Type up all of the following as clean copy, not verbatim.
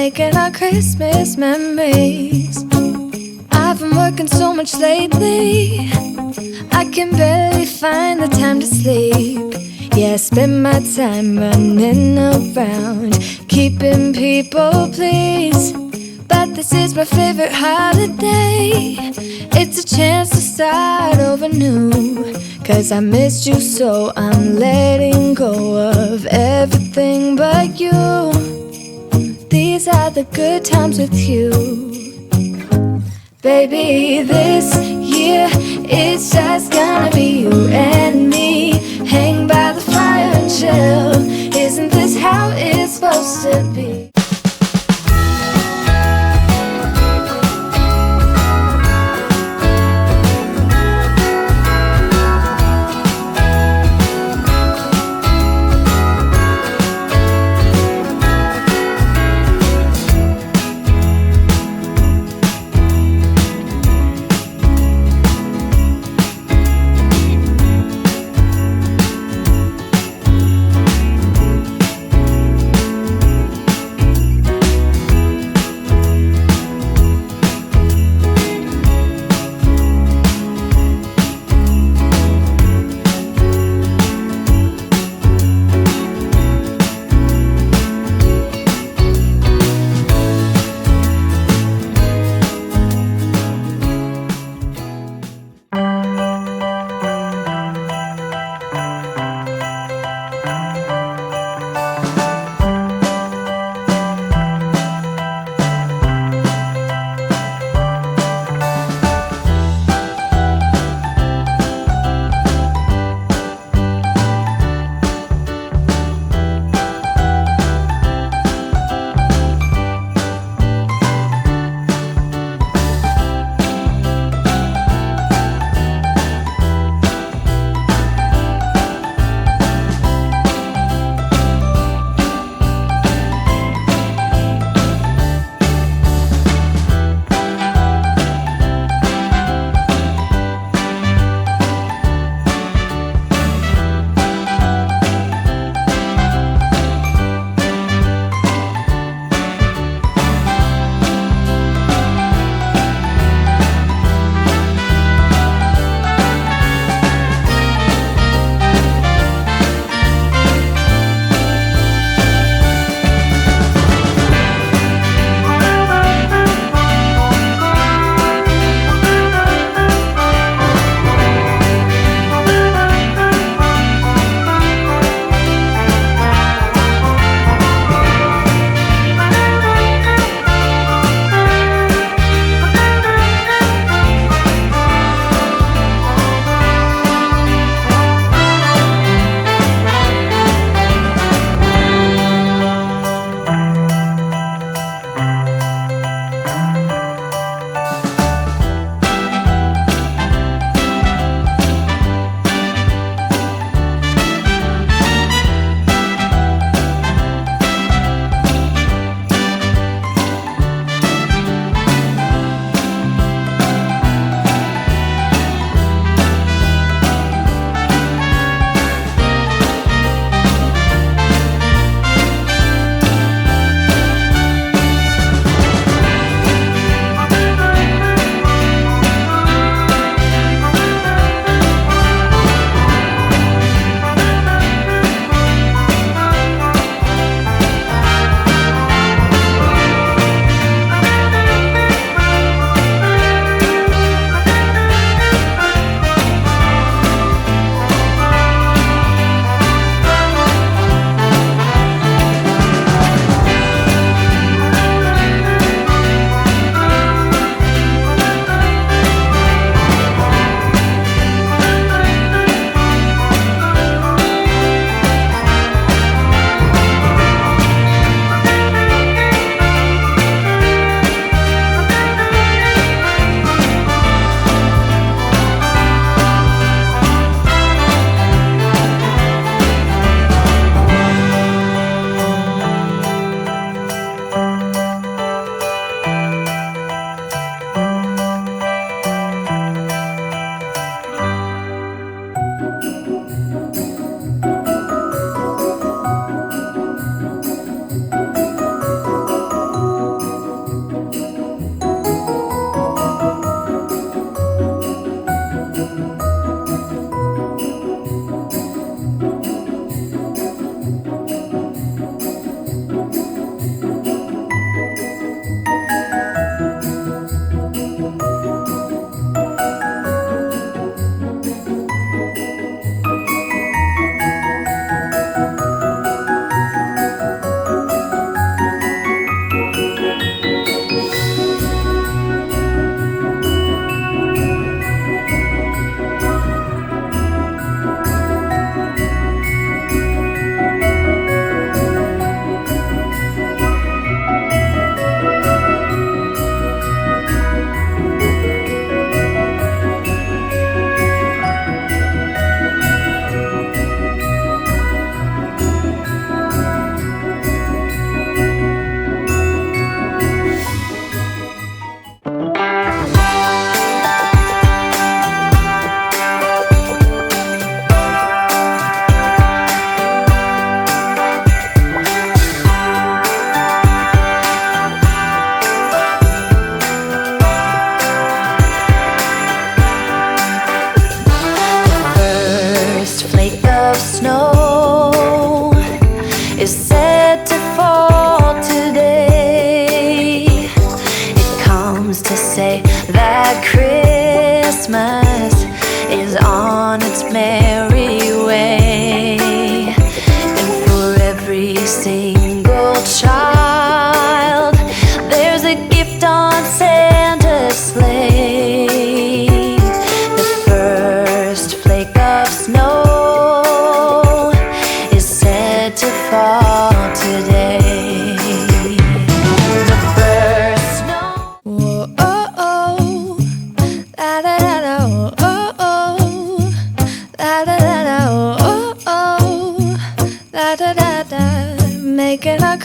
making our Christmas memories. I've been working so much lately, I can barely find the time to sleep. Yeah, I spend my time running around, keeping people pleased. But this is my favorite holiday. It's a chance to start over new, 'cause I missed you so I'm letting go of everything but you. These are the good times with you. Baby, this year it's just gonna be you and me. Hang by the fire and chill. Isn't this how it's supposed to be?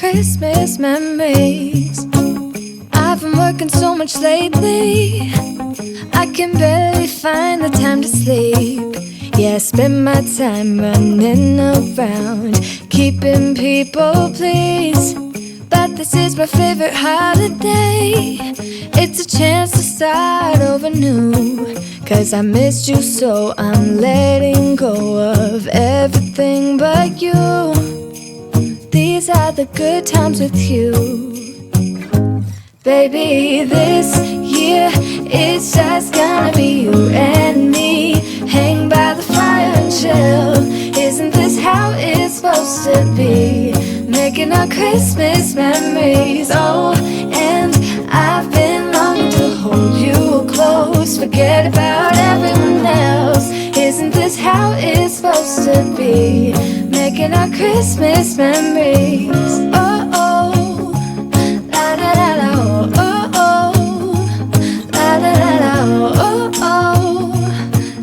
Christmas memories. I've been working so much lately, I can barely find the time to sleep. Yeah, I spend my time running around, keeping people pleased. But this is my favorite holiday. It's a chance to start over new. 'Cause I missed you, so I'm letting go of everything but you. These are the good times with you. Baby, this year it's just gonna be you and me. Hang by the fire and chill. Isn't this how it's supposed to be? Making our Christmas memories. Oh, and I've been longing to hold you close. Forget about everyone else. Isn't this how it's supposed to be? Making our Christmas memories. Oh, oh, la da da da, oh, oh, la da da da, oh, oh,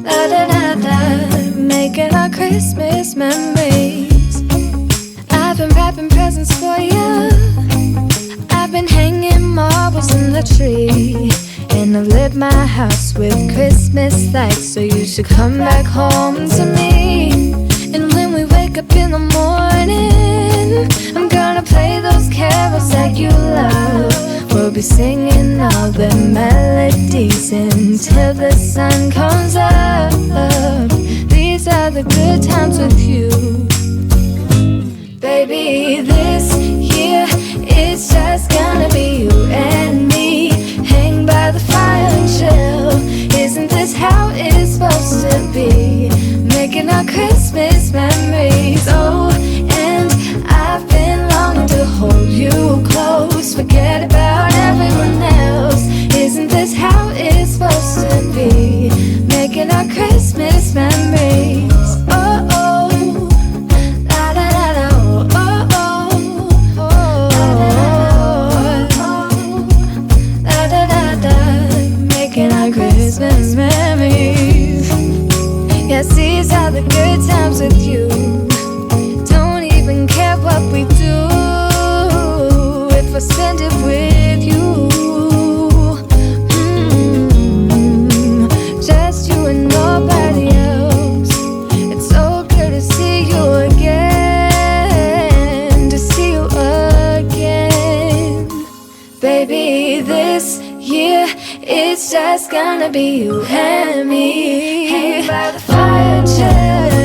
la da da da. Making our Christmas memories. I've been wrapping presents for you. I've been hanging marbles in the tree, and I've lit my house with Christmas lights. So you should come back home to me. And when we wake up in the morning, I'm gonna play those carols that you love. We'll be singing all the melodies until the sun comes up. These are the good times with you. Baby, this year it's just gonna be you and me. Hang by the fire and chill. Isn't this how it's supposed to be? Making our Christmas memories. Oh, and I've been longing to hold you close. Forget about everyone else. Isn't this how it's supposed to be? Making our Christmas memories. Oh, oh, la da da da, oh, oh, oh, la da da da. Making our Christmas memories. Yes, these are the good times with you. Don't even care what we do if I spend it with you. Just you and nobody else. It's so good to see you again, to see you again. Baby, this year it's just gonna be you and me. Hang by the fire and chill.